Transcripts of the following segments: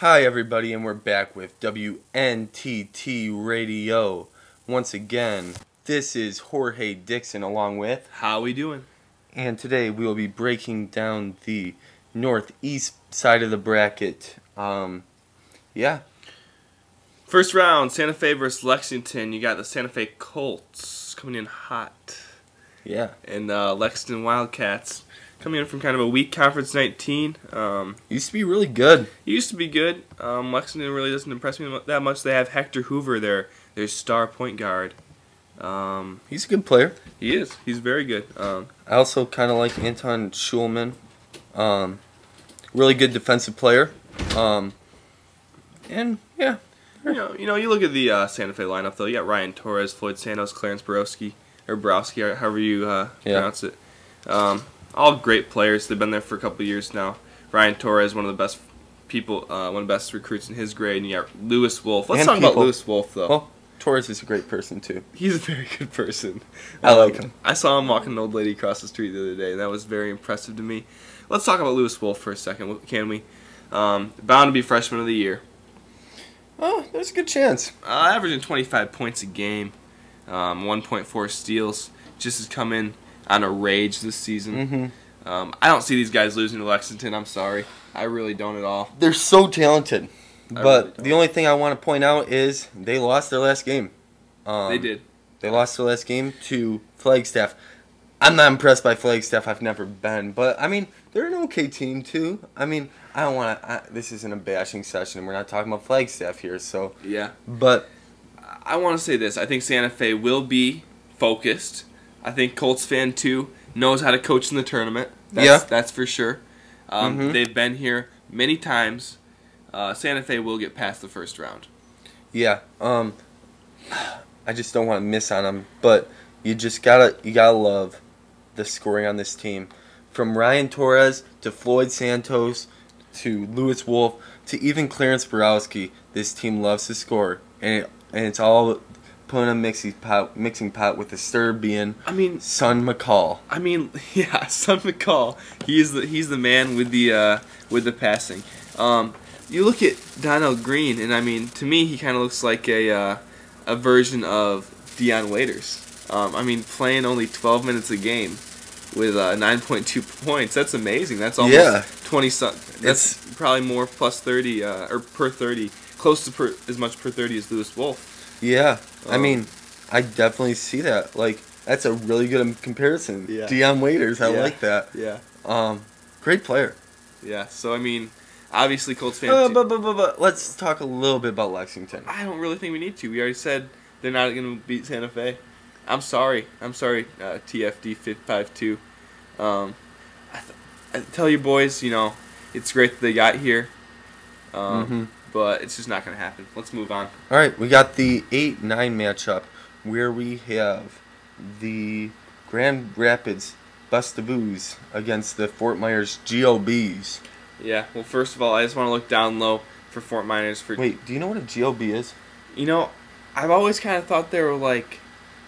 Hi everybody, and we're back with WNTT Radio. Once again, this is Jorge Dixon along with How we doing? and today we will be breaking down the northeast side of the bracket. Yeah. First round, Santa Fe versus Lexington. You got the Santa Fe Colts coming in hot. Yeah. And Lexington Wildcats coming in from kind of a weak Conference 19. Used to be really good. It used to be good. Lexington really doesn't impress me that much. They have Hector Hoover, their star point guard. He's a good player. He is. He's very good. I also kind of like Anton Schulman. Really good defensive player. And yeah. You look at the Santa Fe lineup though. You got Ryan Torres, Floyd Santos, Clarence Borowski, or Borowski, however you pronounce it. All great players. They've been there for a couple of years now. Ryan Torres, one of the best people, one of the best recruits in his grade. And you got Lewis Wolf. Let's talk about Lewis Wolf though. Well, Torres is a great person too. He's a very good person. I like him. I saw him walking an old lady across the street the other day, and that was very impressive to me. Let's talk about Lewis Wolf for a second, can we? Bound to be freshman of the year. Oh, there's a good chance. Averaging 25 points a game, 1.4 steals. Just has come in on a rage this season. I don't see these guys losing to Lexington. I'm sorry. I really don't at all. They're so talented. But really the only thing I want to point out is they lost their last game. They did. They lost their last game to Flagstaff. I'm not impressed by Flagstaff. I've never been. But, I mean, they're an okay team, too. I mean, I don't want to... This isn't a bashing session, and we're not talking about Flagstaff here, so... Yeah. But... I want to say this. I think Santa Fe will be focused. I think Colts fan 2 knows how to coach in the tournament. That's for sure. They've been here many times. Santa Fe will get past the first round. Yeah. I just don't want to miss on them. But you gotta love the scoring on this team. From Ryan Torres to Floyd Santos to Lewis Wolf to even Clarence Borowski, this team loves to score, and it's all put in a mixing pot with the Serbian. Son McCall. Yeah, Son McCall. He's the man with the passing. You look at Donnell Green, and to me, he kind of looks like a version of Dion Waiters. Playing only 12 minutes a game with 9.2 points. That's amazing. That's almost 20 something. That's probably more plus 30 or per 30, close to as much per 30 as Lewis Wolf. Yeah, I definitely see that. Like, that's a really good comparison. Yeah. Dion Waiters, I like that. Yeah. Great player. Yeah. So obviously Colts fans. But let's talk a little bit about Lexington. I don't really think we need to. We already said they're not going to beat Santa Fe. I'm sorry, TFD 552. I tell you boys, it's great that they got here, but it's just not going to happen. Let's move on. All right, we got the 8-9 matchup where we have the Grand Rapids Bustaboos against the Fort Myers GOBs. Yeah, well, first of all, I just want to look down low for Fort Myers. Wait, do you know what a GOB is? I've always kind of thought they were like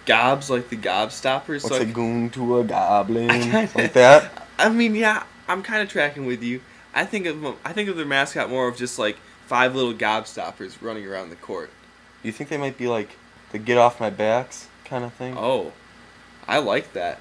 gobs, like the Gobstoppers. What's a goon to a goblin? Like that? Yeah, I'm kind of tracking with you. I think of their mascot more of just like 5 little Gobstoppers running around the court. You think they might be like the get off my backs kind of thing? Oh, I like that.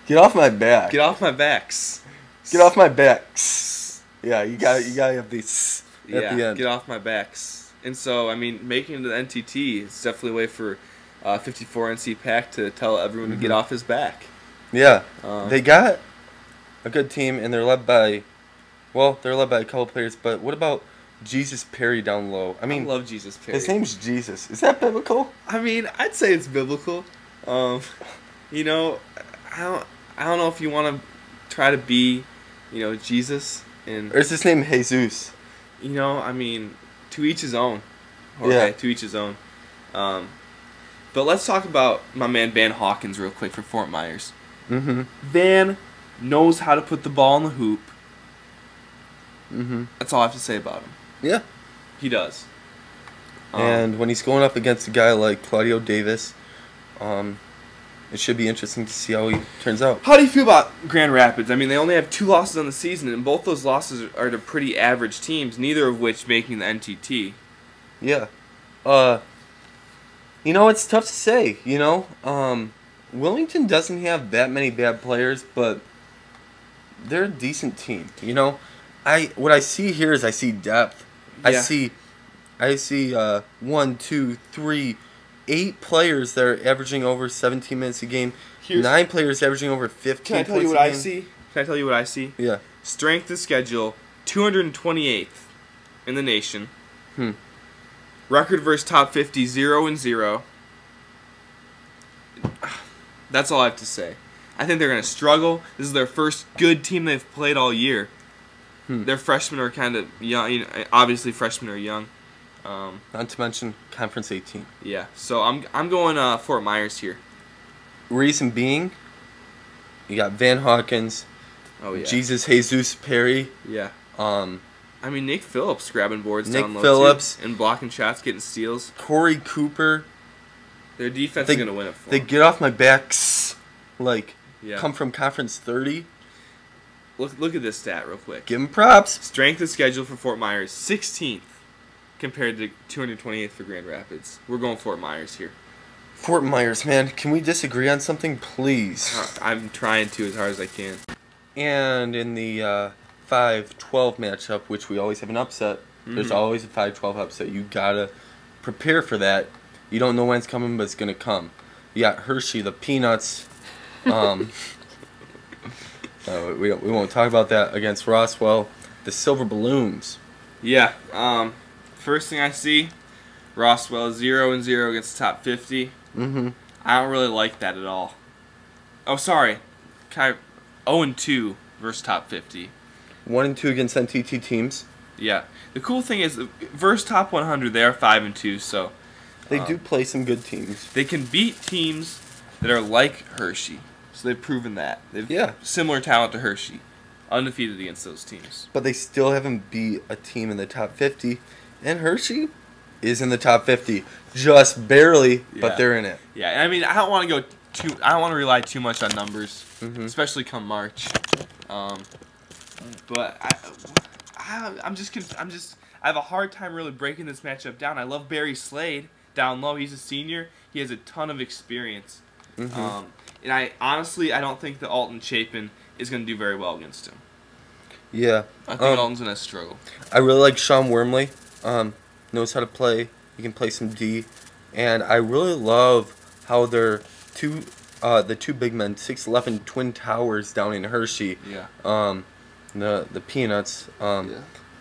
Get off my back. Get off my backs. Get off my backs. Yeah, you gotta have these at the end. Get off my backs. And so, making it to the NTT is definitely a way for 54 NC Pack to tell everyone to get off his back. Yeah, they got a good team, and they're led by a couple players. But what about Jesus Perry down low? I love Jesus Perry. His name's Jesus. Is that biblical? I'd say it's biblical. I don't know if you want to try to be, Jesus. Or is his name Jesus? To each his own. Okay, to each his own. But let's talk about my man Van Hawkins real quick for Fort Myers. Van knows how to put the ball in the hoop. That's all I have to say about him. Yeah. He does. And when he's going up against a guy like Claudio Davis, it should be interesting to see how he turns out. How do you feel about Grand Rapids? I mean, they only have 2 losses on the season, and both those losses are to pretty average teams, neither of which making the NTT. Yeah. It's tough to say, Wilmington doesn't have that many bad players, but they're a decent team, What I see here is I see depth. Yeah. I see 1, 2, 3, 8 players that are averaging over 17 minutes a game. 9 players averaging over 15 Can I tell points you a what I game. see? Can I tell you what I see? Yeah. Strength of schedule, 228th in the nation. Record versus top 50, 0-0. That's all I have to say. I think they're going to struggle. This is their first good team they've played all year. Their freshmen are kind of young. Obviously, freshmen are young. Not to mention Conference 18. Yeah, so I'm going Fort Myers here. Reason being, you got Van Hawkins, Oh yeah. Jesus Perry. Yeah. I mean, Nick Phillips grabbing boards Nick down low Phillips. too, and blocking shots, getting steals. Corey Cooper. Their defense is going to win it for They them. get off my back, Yeah. come from Conference 30. Look at this stat real quick. Give them props. Strength of schedule for Fort Myers, 16th compared to 228th for Grand Rapids. We're going Fort Myers here. Fort Myers, man, can we disagree on something, please? I'm trying to as hard as I can. And in the 5-12 matchup, which we always have an upset, there's always a 5-12 upset. You gotta prepare for that. You don't know when it's coming, but it's gonna come. You got Hershey, the Peanuts. We won't talk about that, against Roswell, the Silver Balloons. Yeah. First thing I see, Roswell 0-0 against the top 50. I don't really like that at all. Oh, sorry. 0-2 versus top 50. 1-2 against NTT teams. Yeah. The cool thing is, versus top 100, they are 5-2, so They do play some good teams. they can beat teams that are like Hershey. So they've proven that. They've similar talent to Hershey. Undefeated against those teams. But they still haven't beat a team in the top 50. And Hershey is in the top 50. Just barely, but they're in it. Yeah, and I mean, I don't want to rely too much on numbers, especially come March. But I have a hard time really breaking this matchup down. I love Barry Slade down low. He's a senior. He has a ton of experience. And I don't think that Alton Chapin is going to do very well against him. Yeah. I think Alton's going to struggle. I really like Sean Wormley. Knows how to play. He can play some D. And I really love how they're the two big men, 6'11" twin towers down in Hershey. Yeah. The Peanuts.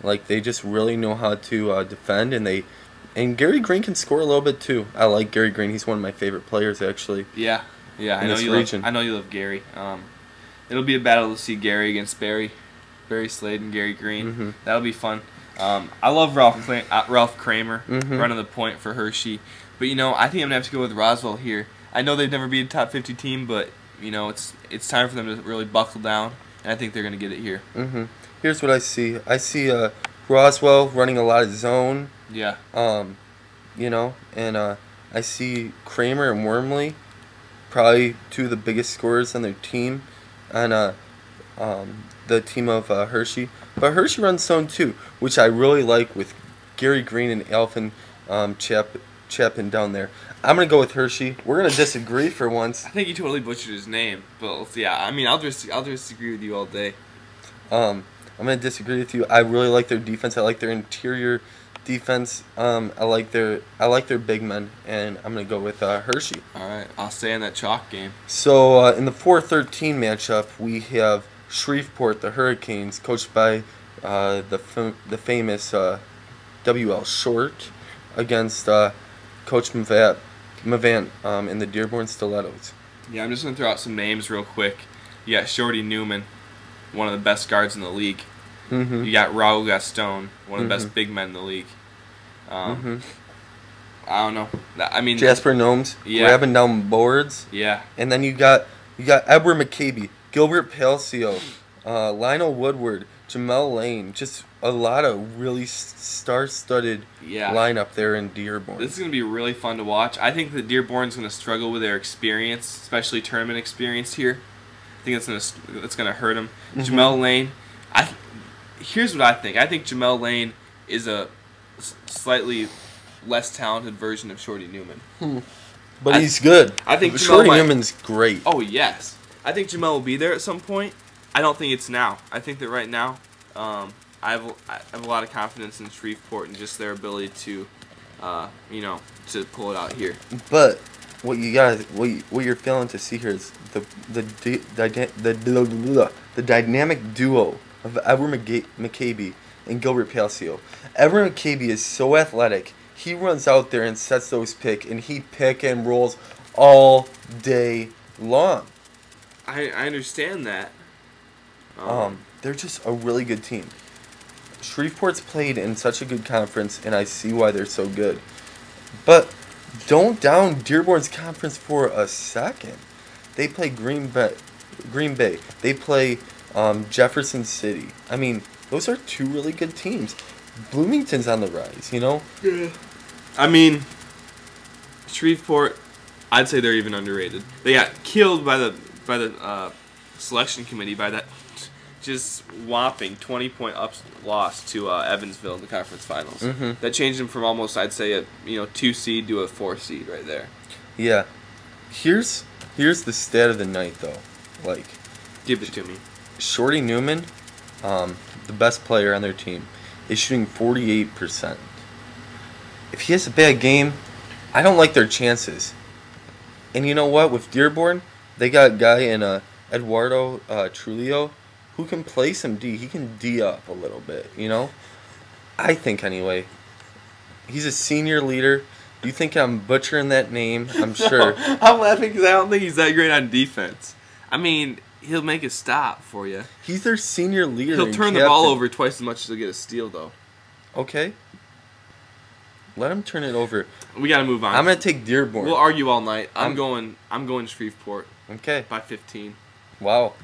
Like, they just really know how to defend, and Gary Green can score a little bit too. I like Gary Green. He's one of my favorite players, actually. Yeah. I know you love Gary. It'll be a battle to see Gary against Barry Slade and Gary Green. That'll be fun. I love Ralph Kramer running the point for Hershey, but I think I'm gonna have to go with Roswell here. I know they've never been a top 50 team, but it's time for them to really buckle down, and I think they're gonna get it here. Here's what I see. I see Roswell running a lot of zone. Yeah. And I see Kramer and Wormley, probably two of the biggest scorers on their team, and the team of Hershey. But Hershey runs zone too, which I really like with Gary Green and Alvin Chapin down there. I'm gonna go with Hershey. We're gonna disagree for once. I think you totally butchered his name, but yeah, I mean, I'll disagree with you all day. I'm gonna disagree with you. I really like their defense. I like their interior defense. I like their big men, and I'm gonna go with Hershey. All right, I'll stay in that chalk game. So in the 4-13 matchup, we have Shreveport, the Hurricanes, coached by the famous W.L. Short, against Coach Mavant in the Dearborn Stilettos. Yeah, I'm just gonna throw out some names real quick. You got Shorty Newman, one of the best guards in the league. You got Raul Gaston, one of the best big men in the league. I don't know. I mean, Jasper Gnomes grabbing down boards. Yeah. And then you got Edward McCabe, Gilbert Palcio, Lionel Woodward, Jamel Lane, just a lot of really star-studded Yeah. lineup there in Dearborn. This is going to be really fun to watch. I think that Dearborn's going to struggle with their experience, especially tournament experience here. I think that's going to hurt them. Jamel Lane, here's what I think. I think Jamel Lane is a slightly less talented version of Shorty Newman. But he's good. I think Shorty Newman's great. Oh, yes. I think Jamel will be there at some point. I don't think it's now. I think that right now, I have a lot of confidence in Shreveport and just their ability to, to pull it out here. But what you're failing to see here is the dynamic duo of Edward McCabe and Gilbert Palacio. Edward McCabe is so athletic. He runs out there and sets those pick, and he pick and rolls all day long. I understand that. They're just a really good team. Shreveport's played in such a good conference, and I see why they're so good. But don't down Dearborn's conference for a second. They play Green Bay. They play Jefferson City. I mean, those are two really good teams. Bloomington's on the rise, you know? Yeah. I mean, Shreveport, I'd say they're even underrated. They got killed by the selection committee by that just whopping 20-point loss to Evansville in the conference finals. That changed them from almost, I'd say, a 2 seed to a 4 seed right there. Yeah. Here's the stat of the night though. Like, give it to me. Shorty Newman, the best player on their team, is shooting 48%. If he has a bad game, I don't like their chances. And you know what? With Dearborn, they got a guy in Eduardo Trujillo who can play some D. He can D up a little bit, you know? I think anyway. He's a senior leader. You think I'm butchering that name? I'm sure. I'm laughing because I don't think he's that great on defense. I mean, he'll make a stop for you. He's their senior leader. He'll turn the ball over twice as much as he'll get a steal, though. Okay. Let him turn it over. We got to move on. I'm going to take Dearborn. We'll argue all night. I'm going Shreveport. Okay. By 15. Wow.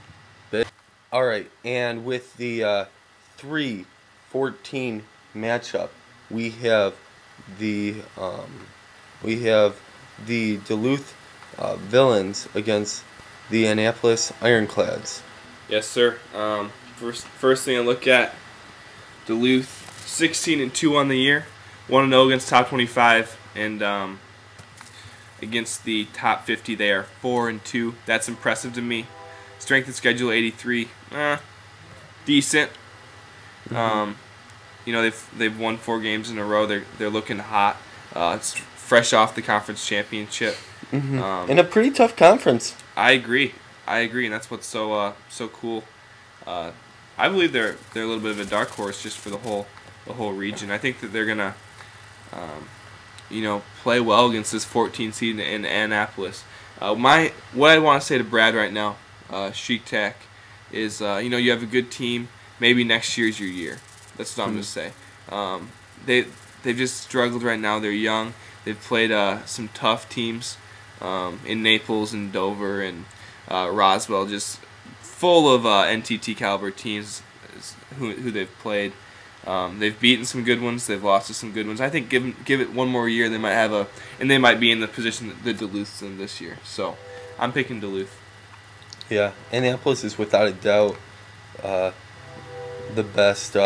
All right, and with the 3-14 matchup, we have the Duluth Villains against the Annapolis Ironclads. Yes, sir. First thing I look at, Duluth 16-2 on the year, 1-0 against top 25, and against the top 50 they are 4-2. That's impressive to me. Strength of schedule 83, decent. They've won 4 games in a row. They're looking hot. It's fresh off the conference championship. In a pretty tough conference. I agree, and that's what's so cool. I believe they're a little bit of a dark horse just for the whole region. I think that they're gonna, play well against this 14 seed in Annapolis. What I want to say to Brad right now, Sheik Tack, is you have a good team. Maybe next year's your year. That's what I'm gonna say. They've just struggled right now. They're young. They've played some tough teams in Naples and Dover and Roswell, just full of NTT caliber teams who they've played. They've beaten some good ones. They've lost to some good ones. I think give it one more year, they might be in the position that the Duluth's in this year. So I'm picking Duluth. Yeah, Annapolis is without a doubt the best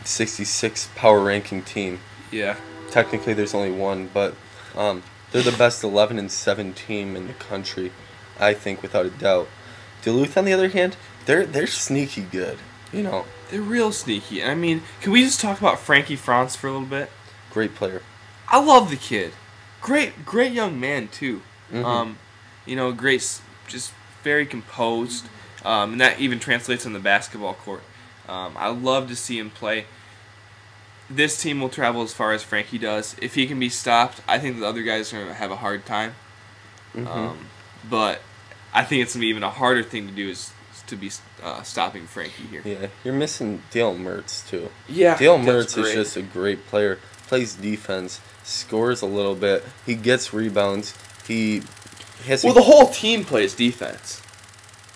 66 power ranking team. Yeah. Technically, there's only one, but they're the best 11-7 team in the country, I think, without a doubt. Duluth, on the other hand, they're sneaky good. You know, they're real sneaky. I mean, can we just talk about Frankie Franz for a little bit? Great player. I love the kid. Great young man too. Great, just very composed, and that even translates on the basketball court. I love to see him play. This team will travel as far as Frankie does. If he can be stopped, I think the other guys are going to have a hard time. But I think it's going to be even a harder thing to do is to be stopping Frankie here. Yeah, you're missing Dale Mertz too. Yeah, Dale Mertz is just a great player. Plays defense, scores a little bit. He gets rebounds. He has. The whole team plays defense.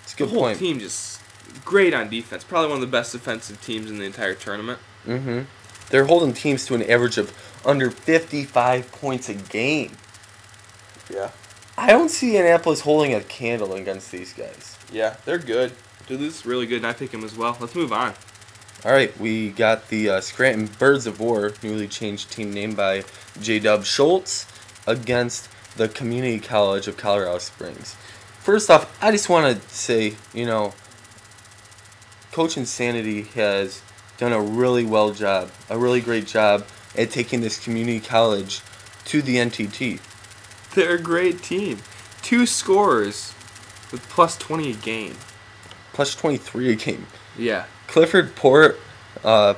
It's a good point. The whole point. team just great on defense. Probably one of the best defensive teams in the entire tournament. Mm-hmm. They're holding teams to an average of under 55 points a game. Yeah. I don't see Annapolis holding a candle against these guys. Yeah, they're good. Duluth's really good, and I pick them as well. Let's move on. All right, we got the Scranton Birds of War, newly changed team name by J-Dub Schultz, against the Community College of Colorado Springs. First off, I just want to say, Coach Insanity has done a really great job at taking this community college to the NTT. They're a great team. 2 scorers with plus 20 a game. Plus 23 a game. Yeah. Clifford Poreth, I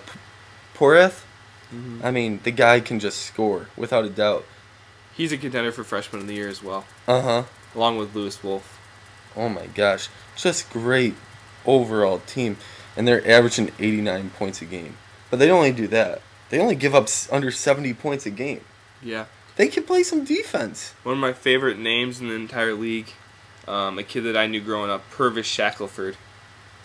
mean, the guy can just score, without a doubt. He's a contender for Freshman of the Year as well. Uh-huh. Along with Lewis Wolf. Oh my gosh. Just great overall team. And they're averaging 89 points a game. But they don't only do that. They only give up under 70 points a game. Yeah. They can play some defense. One of my favorite names in the entire league, a kid that I knew growing up, Purvis Shackelford.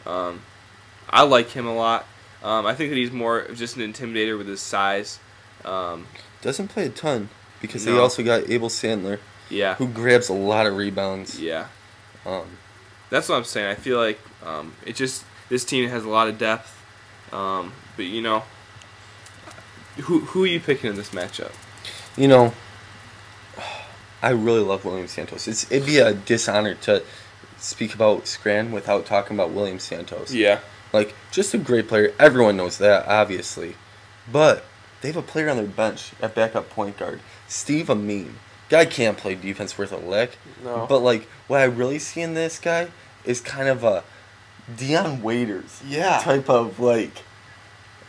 I like him a lot. I think that he's more of just an intimidator with his size. Doesn't play a ton because No. they also got Abel Sandler, Yeah. who grabs a lot of rebounds. Yeah. Um, That's what I'm saying. I feel like this team has a lot of depth. But who are you picking in this matchup? I really love William Santos. It'd be a dishonor to speak about Scranton without talking about William Santos. Yeah. Like, just a great player. Everyone knows that, obviously. But they have a player on their bench at backup point guard, Steve Amin. Guy can't play defense worth a lick. No. But, like, what I really see in this guy is kind of a Deion Waiters type of, like,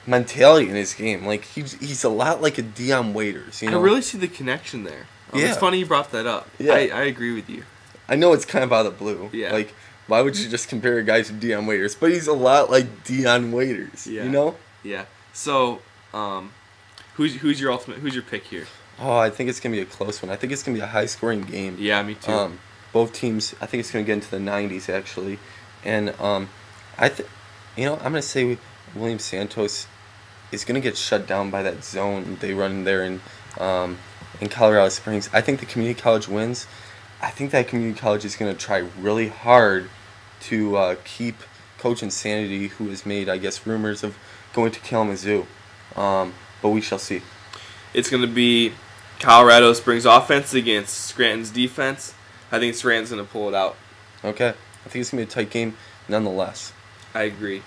mentality in his game. Like, he's a lot like a Deion Waiters, I really see the connection there. Yeah. It's funny you brought that up. Yeah. I agree with you. I know it's kind of out of the blue. Yeah. Like, why would you just compare a guy to Deion Waiters? But he's a lot like Deion Waiters. Yeah. Yeah. So, who's your pick here? Oh, I think it's gonna be a close one. I think it's gonna be a high-scoring game. Yeah, me too. Both teams. I think it's gonna get into the 90s actually, and I'm gonna say William Santos is gonna get shut down by that zone they run there in Colorado Springs. I think the community college wins. I think that community college is going to try really hard to keep Coach Insanity, who has made, I guess, rumors of going to Kalamazoo. But we shall see. It's going to be Colorado Springs offense against Scranton's defense. I think Scranton's going to pull it out. Okay. I think it's going to be a tight game nonetheless. I agree.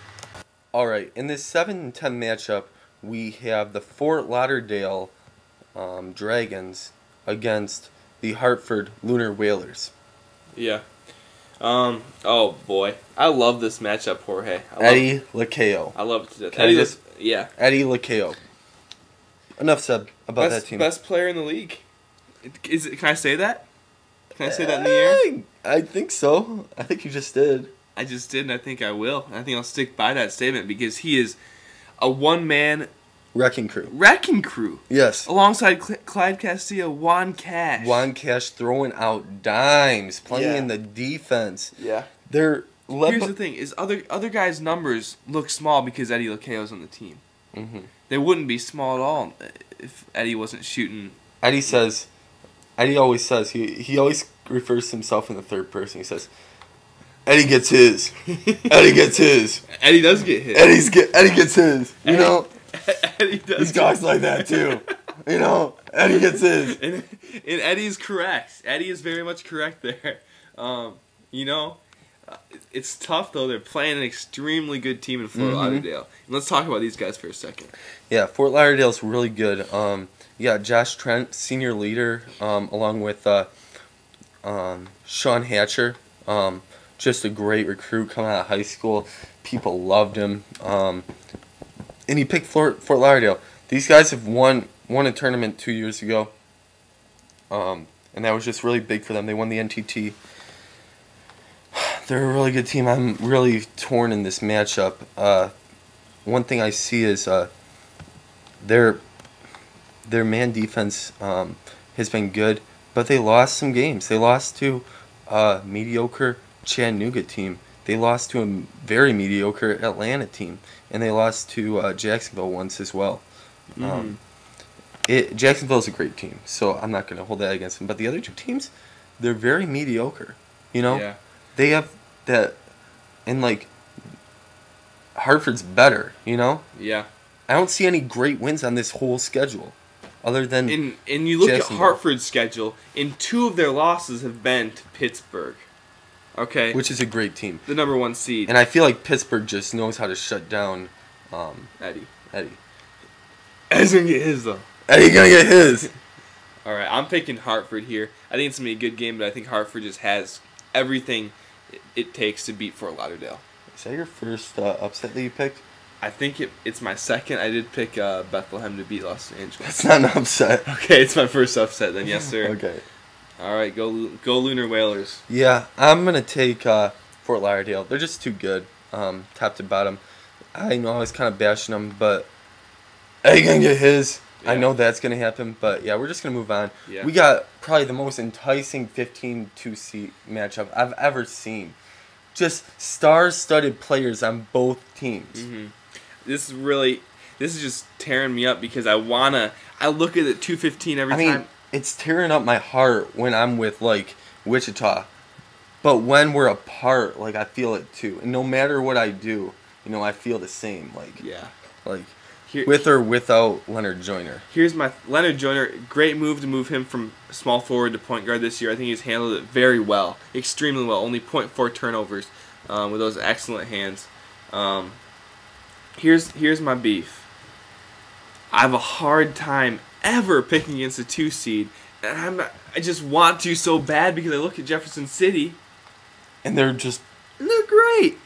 All right. In this 7-10 matchup, we have the Fort Lauderdale Dragons against the Hartford Lunar Whalers. Yeah. Oh boy, I love this matchup, Jorge. Eddie Lacayo. I love it to death. Can I just- Yeah. Eddie Lacayo. Enough said about that team. Best player in the league. Can I say that? Can I say that in the air? I think so. I think you just did. I just did, and I think I will. I think I'll stick by that statement because he is a one-man Wrecking crew. wrecking crew. Yes. Alongside Clyde Castillo, Juan Cash. Juan Cash throwing out dimes, playing Yeah. in the defense. Yeah. They're Here's the thing: is other guys' numbers look small because Eddie Lacayo's on the team. Mm-hmm. They wouldn't be small at all if Eddie wasn't shooting. Eddie always says he always refers to himself in the third person. He says, "Eddie gets his. Eddie gets his. Eddie does get hit. Eddie gets his. You know, Eddie does. he talks like that too. You know, Eddie gets his." And Eddie's correct. Eddie is very much correct there. It's tough though. They're playing an extremely good team in Fort Lauderdale. And let's talk about these guys for a second. Yeah, Fort Lauderdale's really good. Josh Trent, senior leader, along with Sean Hatcher. Just a great recruit coming out of high school. People loved him. And he picked Fort Lauderdale. These guys have won a tournament 2 years ago. And that was just really big for them. They won the NTT. They're a really good team. I'm really torn in this matchup. One thing I see is their man defense has been good, but they lost some games. They lost to a mediocre Chattanooga team They lost to a very mediocre Atlanta team, and they lost to Jacksonville once as well. Jacksonville's a great team, so I'm not going to hold that against them. But the other two teams, they're very mediocre. You know, Yeah. they have that, and like Hartford's better. You know, Yeah. I don't see any great wins on this whole schedule, other than And you look at Jacksonville. Hartford's schedule, and 2 of their losses have been to Pittsburgh. Okay, which is a great team. the number 1 seed. And I feel like Pittsburgh just knows how to shut down Eddie. Eddie. Eddie's gonna get his though. Eddie gonna get his. All right, I'm picking Hartford here. I think it's gonna be a good game, but I think Hartford just has everything it takes to beat Fort Lauderdale. Is that your first upset that you picked? I think it's my second. I did pick Bethlehem to beat Los Angeles. That's not an upset. Okay, it's my first upset then. Yes, sir. Okay. All right, go Lunar Whalers. Yeah, I'm gonna take Fort Lauderdale. They're just too good, top to bottom. I know I was kind of bashing them, but Eddie gonna get his. I Yeah. know that's gonna happen, but yeah, we're just gonna move on. Yeah. We got probably the most enticing 15-2 seat matchup I've ever seen. Just star-studded players on both teams. Mm-hmm. This is just tearing me up because I look at it 215 every I mean, time. it's tearing up my heart when I'm with like Wichita, but when we're apart, like I feel it too. And no matter what I do, you know, I feel the same. Yeah. Like Here, with or without Leonard Joyner. Here's my Leonard Joyner. Great move to move him from small forward to point guard this year. I think he's handled it very well, extremely well. Only 0.4 turnovers with those excellent hands. Here's my beef. I have a hard time ever picking against a 2 seed, and I just want to so bad because I look at Jefferson City, And they're just and they're great.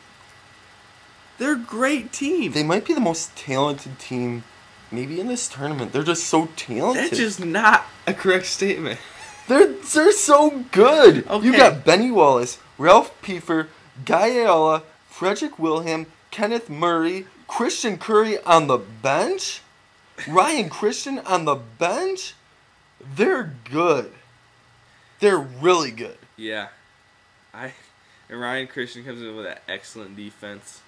They're a great team. they might be the most talented team maybe in this tournament. They're just so talented. That's just not a correct statement. They're so good. Okay. You got Benny Wallace, Ralph Piefer, Guy Ayala, Frederick Wilhelm, Kenneth Murray, Christian Curry on the bench, Ryan Christian on the bench. They're good. They're really good. Yeah, and Ryan Christian comes in with an excellent defense.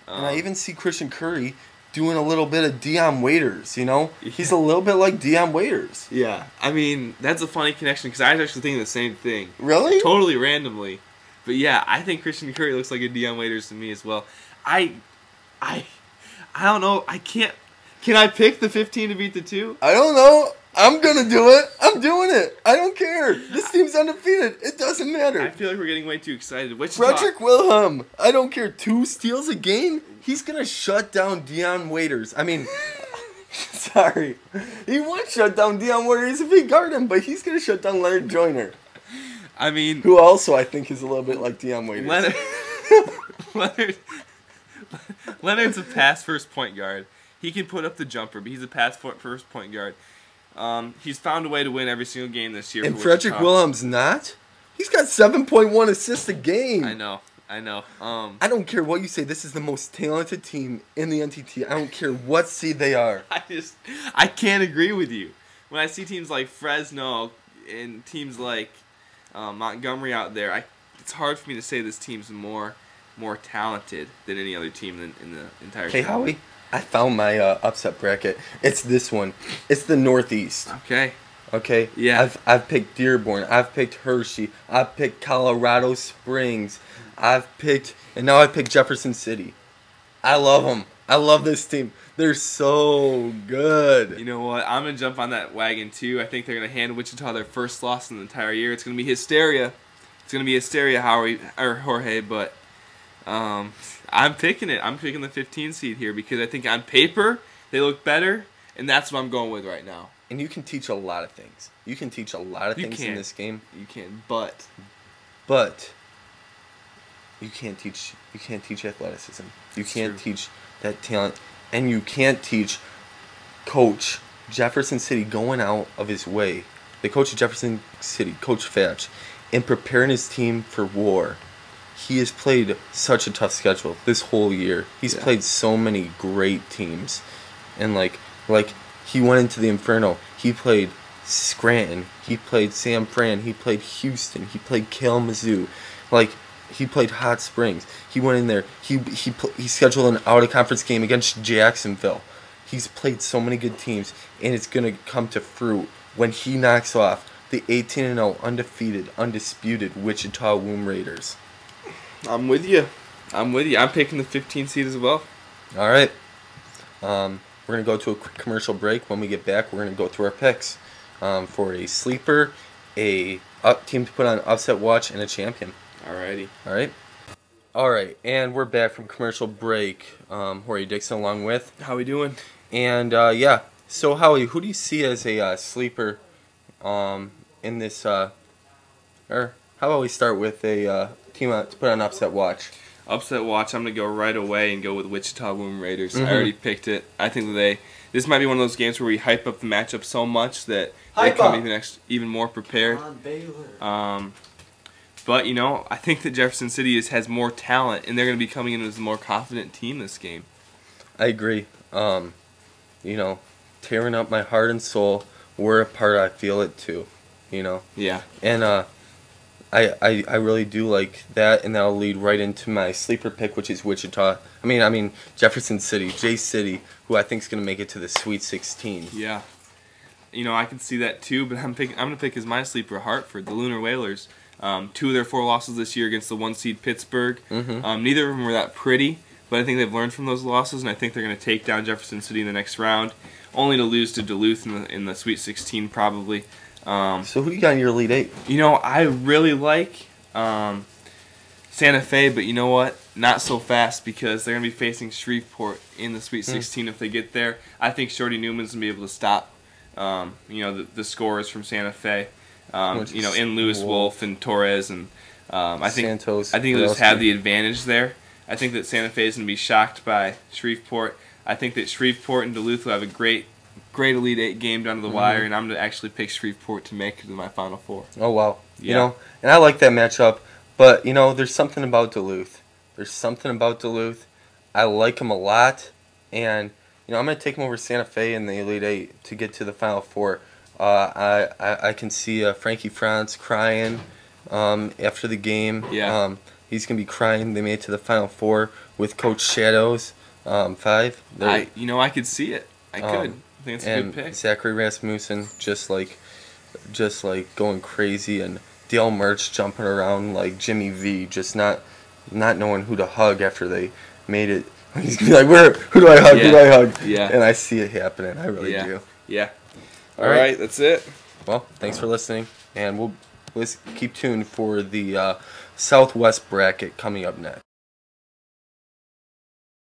And I even see Christian Curry doing a little bit of Deion Waiters, you know? He's a little bit like Deion Waiters. Yeah, I mean that's a funny connection because I was actually thinking the same thing, Really? totally randomly. But yeah, I think Christian Curry looks like a Deion Waiters to me as well. I don't know. I can't. Can I pick the 15 to beat the 2? I don't know. I'm going to do it. I'm doing it. I don't care. This team's undefeated. It doesn't matter. I feel like we're getting way too excited. Wichita, Frederick Wilhelm. I don't care. 2 steals a game. He's going to shut down Deion Waiters. I mean, sorry. He would shut down Deion Waiters if he guarded him, but he's going to shut down Leonard Joyner, I mean, who also I think is a little bit like Deion Waiters. Leonard's a pass first point guard. He can put up the jumper, but he's a pass first point guard. He's found a way to win every single game this year. And for Frederick Wichita. Wilhelm's not? He's got 7.1 assists a game. I know. I don't care what you say. This is the most talented team in the NTT. I don't care what seed they are. I can't agree with you. When I see teams like Fresno and teams like Montgomery out there, it's hard for me to say this team's more talented than any other team in the entire. Hey, tournament. Howie, I found my upset bracket. It's this one. It's the Northeast. Okay. Okay? Yeah. I've picked Dearborn. I've picked Hershey. I've picked Colorado Springs. And now I picked Jefferson City. I love them. I love this team. They're so good. You know what? I'm gonna jump on that wagon too. I think they're gonna hand Wichita their first loss in the entire year. It's gonna be hysteria. It's gonna be hysteria, Howie or Jorge. But I'm picking it. I'm picking the 15 seed here because I think on paper they look better, and that's what I'm going with right now. And you can teach a lot of things. You can teach a lot of things in this game. You can, but you can't teach athleticism. You It's can't true. teach that talent, and you can't teach Coach Jefferson City going out of his way. The coach of Jefferson City, Coach Fatch, and preparing his team for war. He has played such a tough schedule this whole year. He's played so many great teams, and like he went into the Inferno. He played Scranton. He played San Fran. He played Houston. He played Kalamazoo. Like, he played Hot Springs. He went in there. He scheduled an out-of-conference game against Jacksonville. He's played so many good teams, and it's going to come to fruit when he knocks off the 18-0 undefeated, undisputed Wichita Womb Raiders. I'm with you. I'm picking the 15 seed as well. All right. We're going to go to a quick commercial break. When we get back, we're going to go through our picks for a sleeper, a team to put on upset watch, and a champion. Alrighty. All right. All right, and we're back from commercial break. Jorge Dixon along with. How we doing? And, yeah. So, Howie, who do you see as a sleeper in this, or how about we start with a team to put on upset watch? Upset watch, I'm going to go right away and go with Wichita Womb Raiders. I already picked it. I think that this might be one of those games where we hype up the matchup so much that they come even more prepared. But, I think that Jefferson City has more talent, and they're going to be coming in as a more confident team this game. I agree. Tearing up my heart and soul, we're a part, I feel it too, Yeah. And I really do like that, and that'll lead right into my sleeper pick, which is Wichita. I mean Jefferson City, J-City, who I think is going to make it to the Sweet 16. Yeah. I can see that too, but I'm going to pick as my sleeper Hartford, the Lunar Whalers. 2 of their 4 losses this year against the 1 seed Pittsburgh. Neither of them were that pretty, but I think they've learned from those losses, and I think they're going to take down Jefferson City in the next round, only to lose to Duluth in the Sweet 16 probably. So who you got in your Elite 8? I really like Santa Fe, but you know what? Not so fast, because they're going to be facing Shreveport in the Sweet 16 if they get there. I think Shorty Newman's going to be able to stop the scorers from Santa Fe. In Lewis Wolf and Torres, and I think Santos. they just have the advantage there. I think that Santa Fe is going to be shocked by Shreveport. I think that Shreveport and Duluth will have a great Elite 8 game down to the wire, and I'm going to actually pick Shreveport to make it to my Final Four. Oh, wow. Yeah. And I like that matchup, but, there's something about Duluth. I like them a lot, and, I'm going to take them over Santa Fe in the Elite 8 to get to the Final Four. I can see Frankie Franz crying after the game. Yeah. He's going to be crying. They made it to the Final Four with Coach Shadows 5. I could see it. I could. I think it's a good pick. Zachary Rasmussen just like going crazy, and Dale Murch jumping around like Jimmy V, just not knowing who to hug after they made it. He's going to be like, who do I hug? Who do I hug? Yeah. And I see it happening. I really do. Yeah. All right, that's it. Well, thanks for listening, and let's keep tuned for the Southwest bracket coming up next.